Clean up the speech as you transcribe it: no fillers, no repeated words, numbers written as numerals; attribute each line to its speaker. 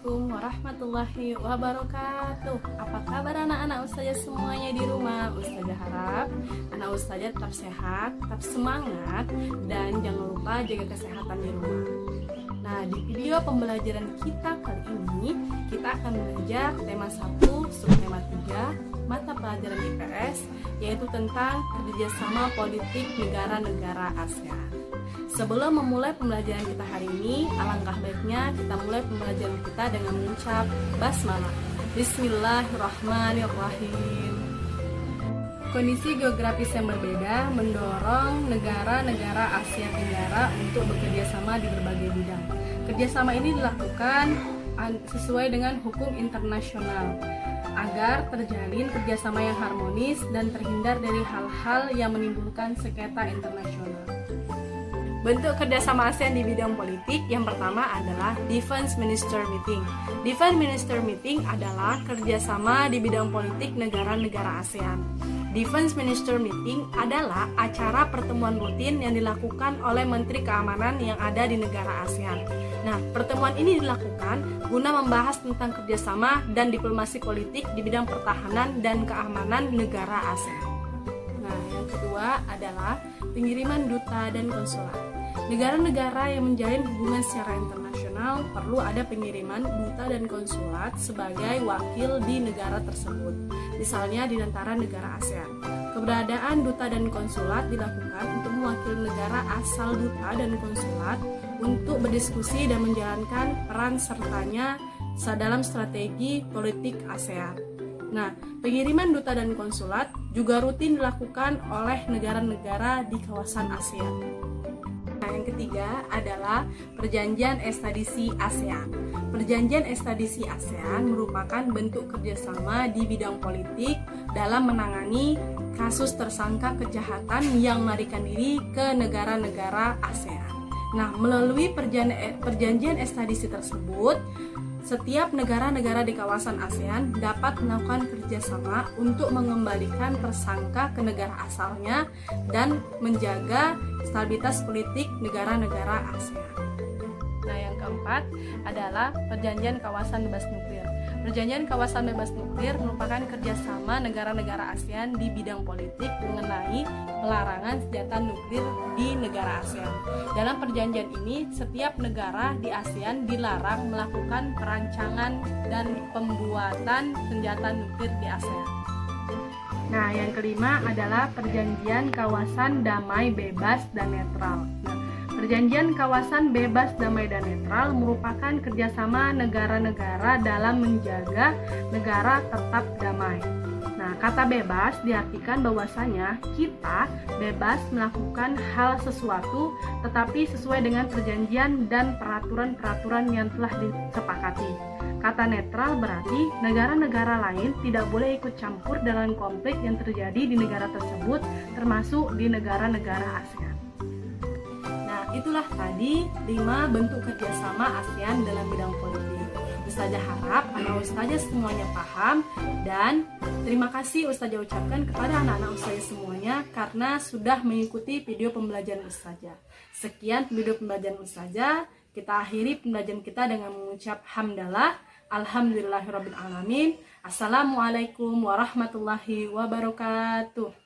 Speaker 1: Assalamualaikum warahmatullahi wabarakatuh. Apa kabar anak-anak Ustazah semuanya di rumah? Ustazah harap anak Ustazah tetap sehat, tetap semangat, dan jangan lupa jaga kesehatan di rumah. Nah, di video pembelajaran kita kali ini, kita akan belajar tema 1, subtema 3, mata pelajaran IPS, yaitu tentang kerjasama politik negara-negara ASEAN. Sebelum memulai pembelajaran kita hari ini, alangkah baiknya kita mulai pembelajaran kita dengan mengucap basmalah. Bismillahirrahmanirrahim. Kondisi geografis yang berbeda mendorong negara-negara Asia Tenggara untuk bekerja sama di berbagai bidang. Kerjasama ini dilakukan sesuai dengan hukum internasional agar terjalin kerjasama yang harmonis dan terhindar dari hal-hal yang menimbulkan sengketa internasional. Bentuk kerjasama ASEAN di bidang politik yang pertama adalah Defense Minister Meeting. Defense Minister Meeting adalah kerjasama di bidang politik negara-negara ASEAN. Defense Minister Meeting adalah acara pertemuan rutin yang dilakukan oleh Menteri Keamanan yang ada di negara ASEAN. Nah, pertemuan ini dilakukan guna membahas tentang kerjasama dan diplomasi politik di bidang pertahanan dan keamanan negara ASEAN. Nah, yang kedua adalah pengiriman duta dan konsulat. Negara-negara yang menjalin hubungan secara internasional perlu ada pengiriman duta dan konsulat sebagai wakil di negara tersebut, misalnya di antara negara ASEAN. Keberadaan duta dan konsulat dilakukan untuk mewakili negara asal duta dan konsulat untuk berdiskusi dan menjalankan peran sertanya dalam strategi politik ASEAN. Nah, pengiriman duta dan konsulat juga rutin dilakukan oleh negara-negara di kawasan ASEAN. Nah, yang ketiga adalah Perjanjian Ekstradisi ASEAN. Perjanjian Ekstradisi ASEAN merupakan bentuk kerjasama di bidang politik dalam menangani kasus tersangka kejahatan yang melarikan diri ke negara-negara ASEAN. Nah, melalui perjanjian ekstradisi tersebut, setiap negara-negara di kawasan ASEAN dapat melakukan kerjasama untuk mengembalikan tersangka ke negara asalnya dan menjaga stabilitas politik negara-negara ASEAN. Nah, yang keempat adalah Perjanjian Kawasan Bebas Nuklir. Perjanjian Kawasan Bebas Nuklir merupakan kerjasama negara-negara ASEAN di bidang politik mengenai pelarangan senjata nuklir di negara ASEAN. Dalam perjanjian ini, setiap negara di ASEAN dilarang melakukan perancangan dan pembuatan senjata nuklir di ASEAN. Nah, yang kelima adalah Perjanjian Kawasan Damai Bebas dan Netral. Perjanjian Kawasan Bebas, Damai, dan Netral merupakan kerjasama negara-negara dalam menjaga negara tetap damai. Nah, kata bebas diartikan bahwasanya kita bebas melakukan hal sesuatu tetapi sesuai dengan perjanjian dan peraturan-peraturan yang telah disepakati. Kata netral berarti negara-negara lain tidak boleh ikut campur dalam konflik yang terjadi di negara tersebut, termasuk di negara-negara ASEAN. Itulah tadi 5 bentuk kerjasama ASEAN dalam bidang politik. Ustazah harap anak Ustazah semuanya paham, dan terima kasih Ustazah ucapkan kepada anak-anak Ustazah semuanya karena sudah mengikuti video pembelajaran Ustazah. Sekian video pembelajaran Ustazah. Kita akhiri pembelajaran kita dengan mengucap hamdalah, alhamdulillahirabbil alamin. Assalamualaikum warahmatullahi wabarakatuh.